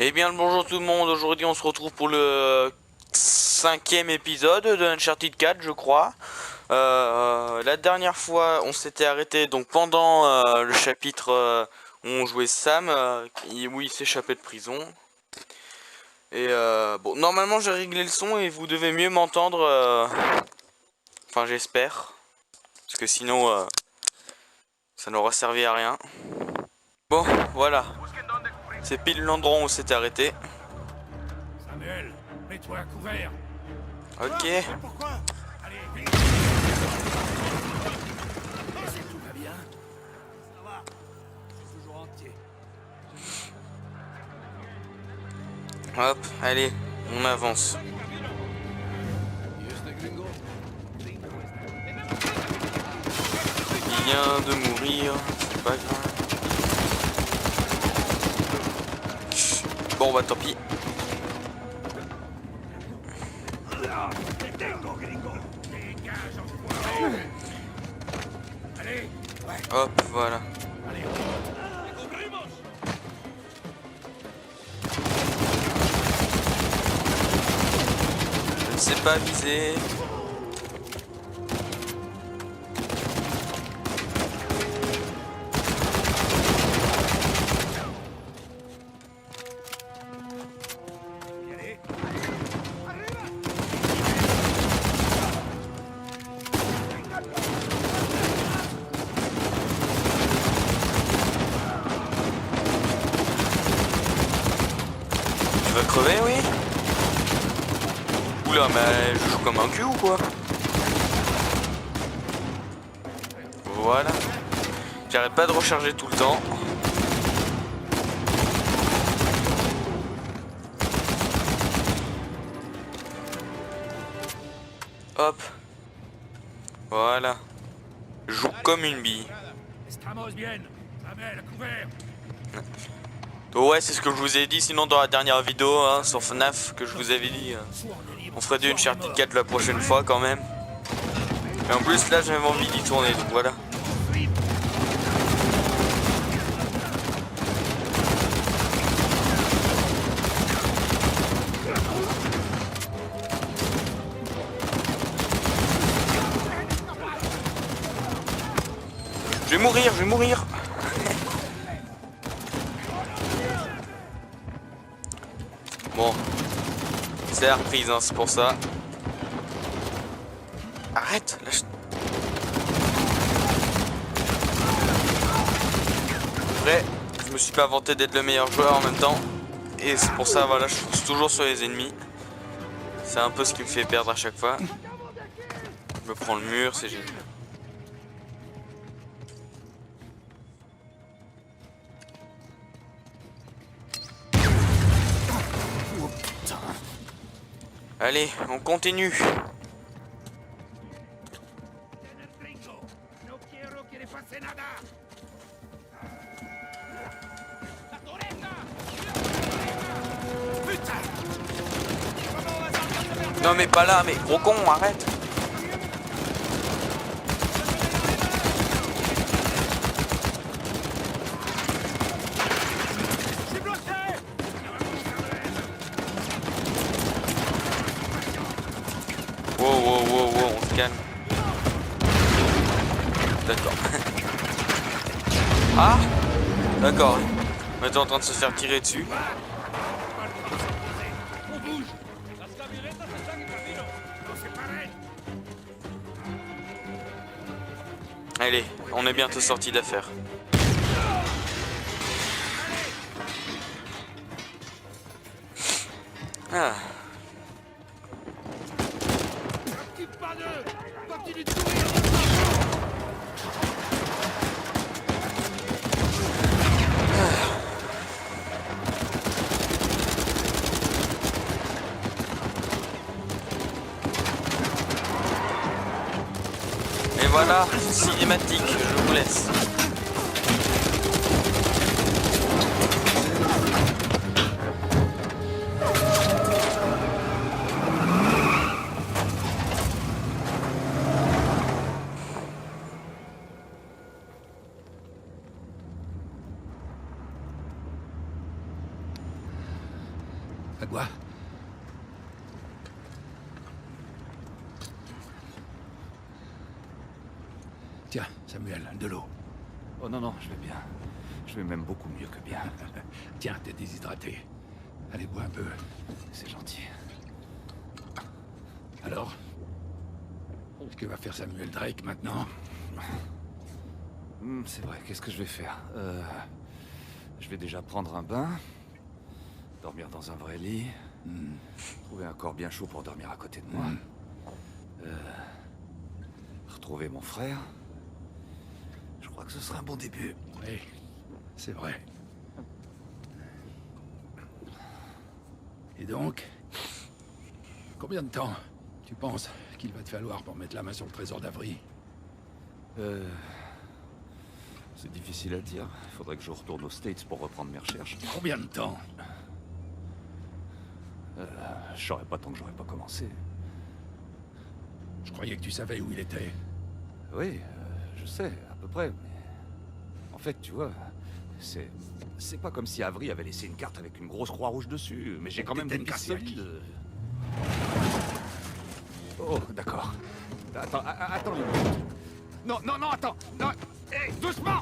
Eh bien le bonjour tout le monde, aujourd'hui on se retrouve pour le cinquième épisode de Uncharted 4 je crois. La dernière fois on s'était arrêté donc pendant le chapitre où on jouait Sam, où il s'échappait de prison. Et bon, normalement j'ai réglé le son et vous devez mieux m'entendre, enfin j'espère, parce que sinon ça n'aura servi à rien. Bon voilà, c'est pile l'endroit où on s'était arrêté. Samuel, mets-toi à couvert. Ok. Pourquoi? Allez, vite. Tout va bien? Ça va. Je suis toujours entier. Hop, allez, on avance. Il vient de mourir, c'est pas grave. Bon bah tant pis. Hop, voilà. Je ne sais pas viser. Tu vas crever, oui? Oula, mais je joue comme un cul ou quoi? Voilà. J'arrête pas de recharger tout le temps. Hop. Voilà. Je joue comme une bille. Estamos bien. Samuel, à couvert. Ouais, c'est ce que je vous ai dit, sinon dans la dernière vidéo hein, sur FNAF que je vous avais dit, on ferait du Uncharted 4 la prochaine fois quand même. Et en plus là j'avais envie d'y tourner, donc voilà. Je vais mourir, je vais mourir. Bon, c'est la reprise, hein, c'est pour ça. Arrête, lâche. Après, je me suis pas vanté d'être le meilleur joueur en même temps. Et c'est pour ça, voilà, je fonce toujours sur les ennemis. C'est un peu ce qui me fait perdre à chaque fois. Je me prends le mur, c'est génial. Allez, on continue. Non mais pas là, mais gros con, arrête. Wow, on se calme. D'accord. Ah, d'accord. On est en train de se faire tirer dessus. Allez, on est bientôt sorti d'affaire. Ah. Et voilà, cinématique, je vous laisse. À quoi? Tiens, Samuel, de l'eau. Oh non, non, je vais bien. Je vais même beaucoup mieux que bien. Tiens, t'es déshydraté. Allez, bois un peu. C'est gentil. Alors? Que va faire Samuel Drake maintenant? C'est vrai, qu'est-ce que je vais faire? Je vais déjà prendre un bain. Dormir dans un vrai lit. Trouver un corps bien chaud pour dormir à côté de moi. Retrouver mon frère. Je crois que ce sera un bon début. Oui, c'est vrai. Et donc? Combien de temps, tu penses, qu'il va te falloir pour mettre la main sur le trésor d'Avry? C'est difficile à dire. Il faudrait que je retourne aux States pour reprendre mes recherches. Combien de temps? Je saurais pas tant que j'aurais pas commencé. Je croyais que tu savais où il était. Oui, je sais, à peu près, mais... En fait, tu vois, c'est pas comme si Avery avait laissé une carte avec une grosse croix rouge dessus, mais j'ai quand même des Capitaine pistes Cardiac. solides. Oh, d'accord. Attends une minute. Non, non, non, attends. Non. Hé, doucement.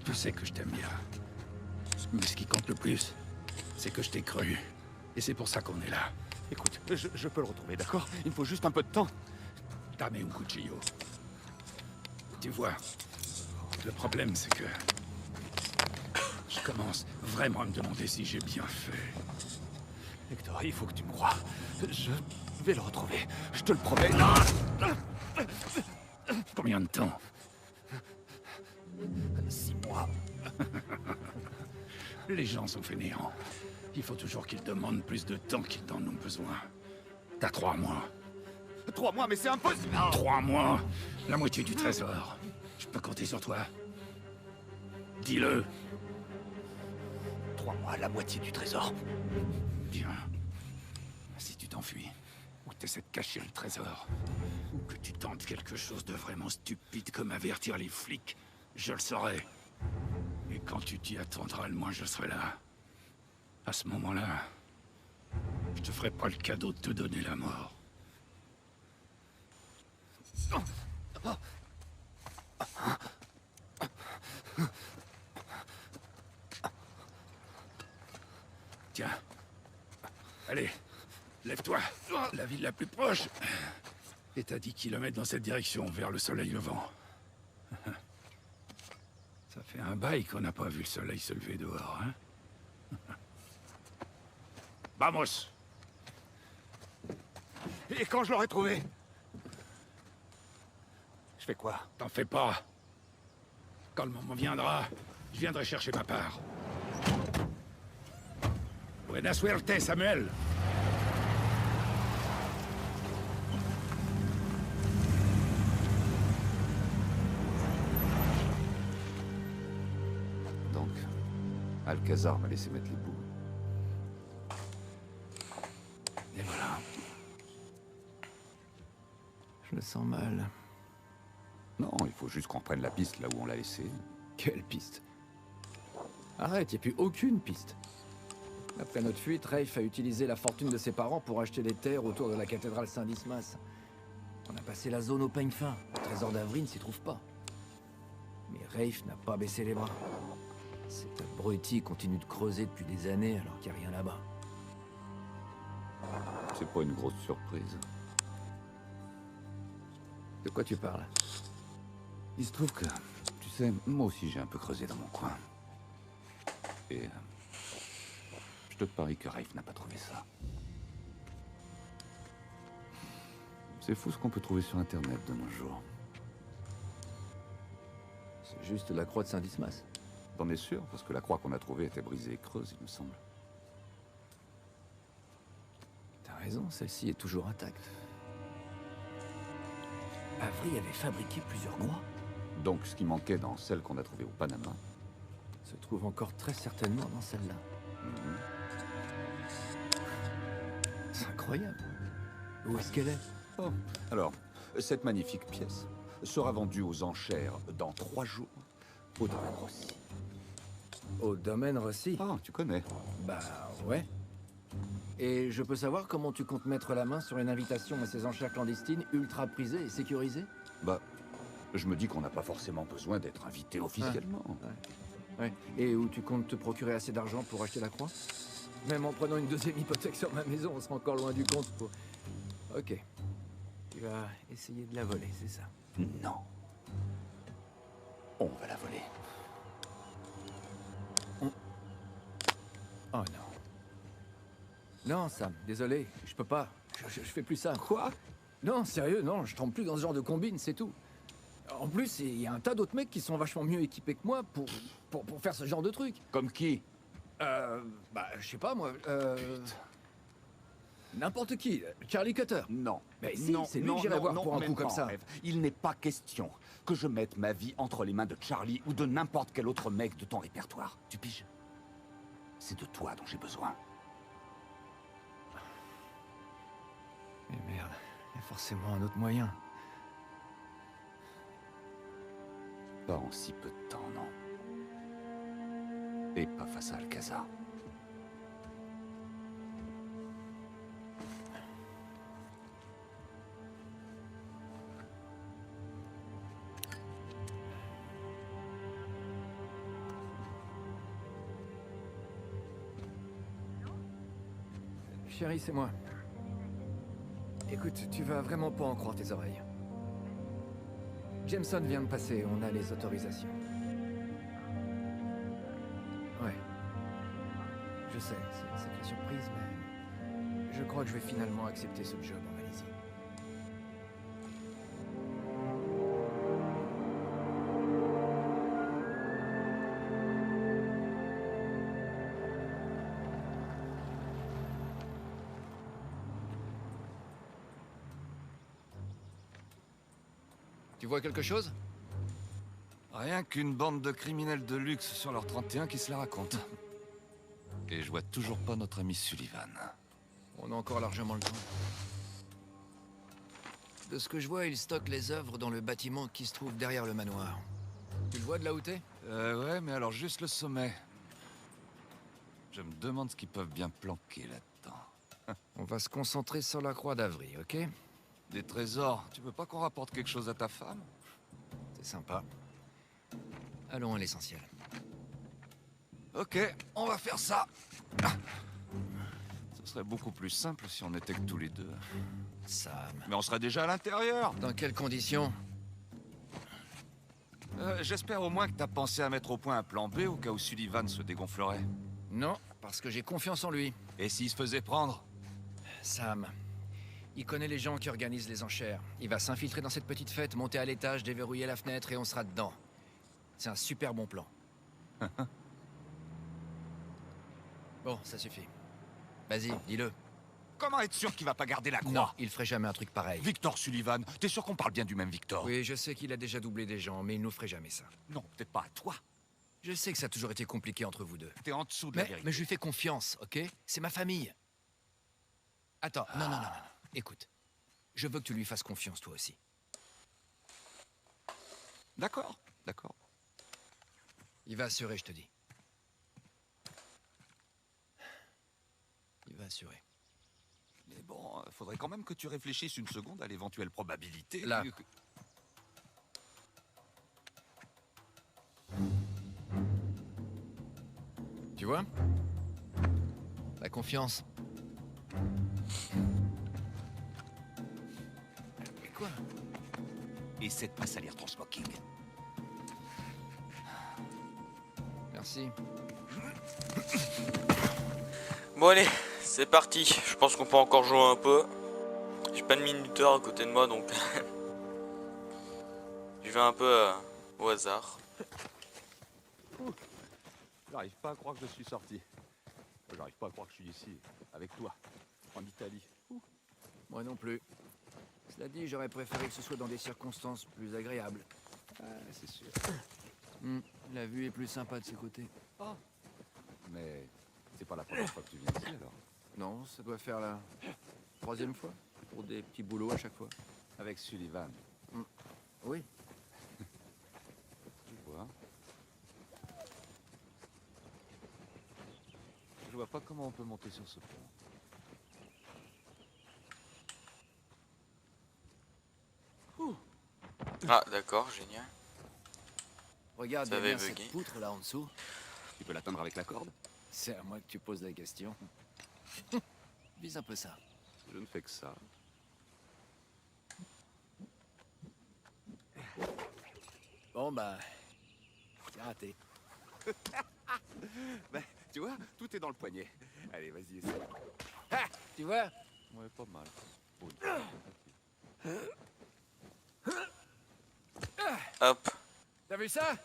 Tu sais que je t'aime bien. Mais ce qui compte le plus, c'est que je t'ai cru. Et c'est pour ça qu'on est là. Écoute, je peux le retrouver, d'accord? Il me faut juste un peu de temps. Dame un cuchillo. Tu vois, le problème c'est que... Je commence vraiment à me demander si j'ai bien fait. Hector, il faut que tu me crois. Je vais le retrouver. Je te le promets. Non. Combien de temps? 6 mois. Les gens sont fainéants. Il faut toujours qu'ils demandent plus de temps qu'ils n'en ont besoin. T'as 3 mois. 3 mois, mais c'est impossible. 3 mois? La moitié du trésor. Je peux compter sur toi. Dis-le. 3 mois, la moitié du trésor. Bien. Si tu t'enfuis, ou que t'essaies de cacher le trésor, ou que tu tentes quelque chose de vraiment stupide comme avertir les flics, je le saurai. Et quand tu t'y attendras, le moins je serai là. À ce moment-là, je te ferai pas le cadeau de te donner la mort. Tiens. Allez, lève-toi. La ville la plus proche est à 10 km dans cette direction, vers le soleil levant. Ça fait un bail qu'on n'a pas vu le soleil se lever dehors, hein? Vamos! Et quand je l'aurai trouvé? Je fais quoi? T'en fais pas. Quand le moment viendra, je viendrai chercher ma part. Buena suerte, Samuel! Donc, Alcazar m'a laissé mettre les bouts. Et voilà. Je me sens mal. Non, il faut juste qu'on reprenne la piste là où on l'a laissée. Quelle piste? Arrête, y a plus aucune piste. Après notre fuite, Rafe a utilisé la fortune de ses parents pour acheter des terres autour de la cathédrale Saint-Dismas. On a passé la zone au peigne fin. Le trésor d'Avry ne s'y trouve pas. Mais Rafe n'a pas baissé les bras. Cet abruti continue de creuser depuis des années alors qu'il n'y a rien là-bas. C'est pas une grosse surprise. De quoi tu parles? Il se trouve que, tu sais, moi aussi j'ai un peu creusé dans mon coin. Et je te parie que Rafe n'a pas trouvé ça. C'est fou ce qu'on peut trouver sur Internet de nos jours. C'est juste la croix de Saint-Dismas. T'en es sûr? Parce que la croix qu'on a trouvée était brisée et creuse, il me semble. T'as raison, celle-ci est toujours intacte. Avery avait fabriqué plusieurs croix. Donc ce qui manquait dans celle qu'on a trouvée au Panama... Se trouve encore très certainement dans celle-là. C'est incroyable. Où est-ce qu'elle est? Oh, alors, cette magnifique pièce sera vendu aux enchères dans 3 jours au domaine Rossi. Au domaine Rossi? Ah, tu connais. Bah, ouais. Et je peux savoir comment tu comptes mettre la main sur une invitation à ces enchères clandestines ultra prisées et sécurisées? Bah, je me dis qu'on n'a pas forcément besoin d'être invité officiellement. Ouais. Et où tu comptes te procurer assez d'argent pour acheter la croix? Même en prenant une deuxième hypothèque sur ma maison, on sera encore loin du compte pour... Ok. Tu vas essayer de la voler, c'est ça? Non. On va la voler. Oh non. Non, Sam, désolé, je peux pas. Je fais plus ça. Quoi? Non, sérieux, non, je trempe plus dans ce genre de combine, c'est tout. En plus, il y a un tas d'autres mecs qui sont vachement mieux équipés que moi pour faire ce genre de truc. Comme qui? Bah, je sais pas, moi, n'importe qui. Charlie Cutter. Non. Mais si, c'est lui que j'irai voir pour un même coup comme pas en ça. rêve. Il n'est pas question que je mette ma vie entre les mains de Charlie ou de n'importe quel autre mec de ton répertoire. Tu piges? C'est de toi dont j'ai besoin. Mais merde, il y a forcément un autre moyen. Pas en si peu de temps, non. Et pas face à Alcazar. Chérie, c'est moi. Écoute, tu vas vraiment pas en croire tes oreilles. Jameson vient de passer, on a les autorisations. Ouais. Je sais, c'est une sacrée surprise, mais... Je crois que je vais finalement accepter ce job en Malaisie. Tu vois quelque chose? Rien qu'une bande de criminels de luxe sur leur 31 qui se la raconte. Et je vois toujours pas notre ami Sullivan. On a encore largement le temps. De ce que je vois, il stocke les œuvres dans le bâtiment qui se trouve derrière le manoir. Tu le vois de là où t'es? Ouais, mais alors juste le sommet. Je me demande ce qu'ils peuvent bien planquer là-dedans. On va se concentrer sur la croix d'Avry, ok? Des trésors, tu veux pas qu'on rapporte quelque chose à ta femme? C'est sympa. Allons à l'essentiel. Ok, on va faire ça. Ce serait beaucoup plus simple si on était que tous les deux. Sam. Mais on serait déjà à l'intérieur. Dans quelles conditions? J'espère au moins que t'as pensé à mettre au point un plan B au cas où Sullivan se dégonflerait. Non, parce que j'ai confiance en lui. Et s'il se faisait prendre? Sam. Il connaît les gens qui organisent les enchères. Il va s'infiltrer dans cette petite fête, monter à l'étage, déverrouiller la fenêtre et on sera dedans. C'est un super bon plan. Bon, ça suffit. Vas-y, dis-le. Comment être sûr qu'il va pas garder la croix? Non, il ferait jamais un truc pareil. Victor Sullivan, t'es sûr qu'on parle bien du même Victor? Oui, je sais qu'il a déjà doublé des gens, mais il nous ferait jamais ça. Non, peut-être pas à toi. Je sais que ça a toujours été compliqué entre vous deux. T'es en dessous de la vérité. Mais je lui fais confiance, ok? C'est ma famille. Attends, non. Écoute, je veux que tu lui fasses confiance, toi aussi. D'accord. Il va assurer, je te dis. Il va assurer. Mais bon, faudrait quand même que tu réfléchisses une seconde à l'éventuelle probabilité... Là. Tu vois? La confiance. Mais quoi? Essaie de pas salir ton smoking. Merci. Bon allez, c'est parti. Je pense qu'on peut encore jouer un peu. J'ai pas de minuteur à côté de moi donc je vais un peu au hasard. J'arrive pas à croire que je suis sorti. J'arrive pas à croire que je suis ici, avec toi, en Italie. Moi non plus. Cela dit, j'aurais préféré que ce soit dans des circonstances plus agréables. C'est sûr. La vue est plus sympa de ce côté. Mais c'est pas la première fois que tu viens ici, alors. Non, ça doit faire la 3e fois. Pour des petits boulots à chaque fois. Avec Sullivan. Oui, comment on peut monter sur ce pont. Ah, d'accord, génial. Regarde Ça bien avait bugué. cette poutre là en dessous. Tu peux l'atteindre avec la corde? C'est à moi que tu poses la question. Vise un peu ça. Je ne fais que ça. Bon bah... C'est raté. Ben, tu vois, tout est dans le poignet. Allez, vas-y, essaie. Tu vois? Ouais, pas mal. Bon, Hop. T'as vu ça?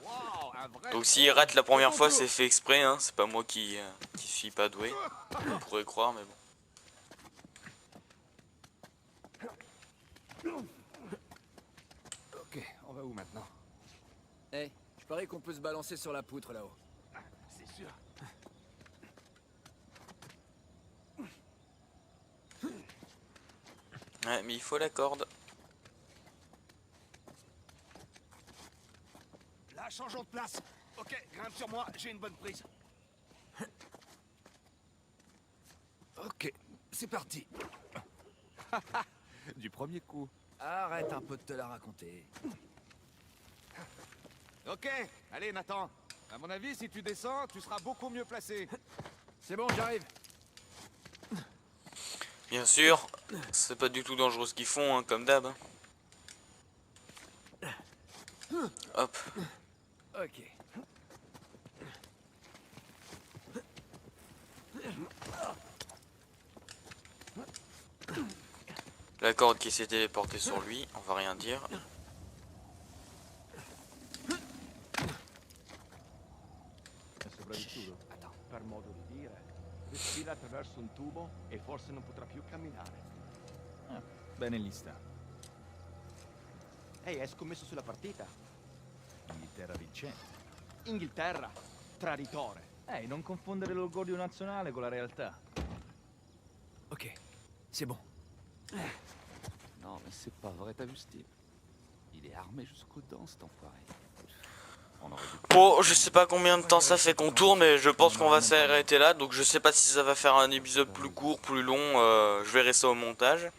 wow, un vrai... Donc s'il rate la première fois, c'est fait exprès, hein. C'est pas moi qui suis pas doué. On pourrait croire, mais bon. Ok, on va où maintenant? Eh, je parie qu'on peut se balancer sur la poutre là-haut. C'est sûr. Ouais, mais il faut la corde. Là, changeons de place. Ok, grimpe sur moi, j'ai une bonne prise. Ok, c'est parti. Du premier coup. Arrête un peu de te la raconter. Ok, allez Nathan. À mon avis, si tu descends, tu seras beaucoup mieux placé. C'est bon, j'arrive. Bien sûr, c'est pas du tout dangereux ce qu'ils font, hein, comme d'hab. Hein. Hop. Ok. La corde qui s'est téléportée sur lui, on va rien dire. È sopravvissuto? Per modo di dire. Respira attraverso un tubo e forse non potrà più camminare. Bene in lista. Ehi, hai scommesso sulla partita? Inghilterra vincente. Inghilterra, traditore. Ehi, non confondere l'orgoglio nazionale con la realtà. Ok, c'est bon. Non, mais c'est pas vrai, t'as vu ce type? Il est armé jusqu'aux dents, cet enfoiré. On aurait dû... Bon, je sais pas combien de temps ça fait qu'on tourne, mais je pense qu'on va s'arrêter là. Donc je sais pas si ça va faire un épisode plus court, plus long. Je verrai ça au montage.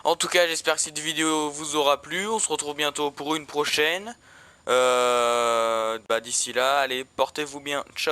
En tout cas, j'espère que cette vidéo vous aura plu. On se retrouve bientôt pour une prochaine. D'ici là, allez, portez-vous bien. Ciao.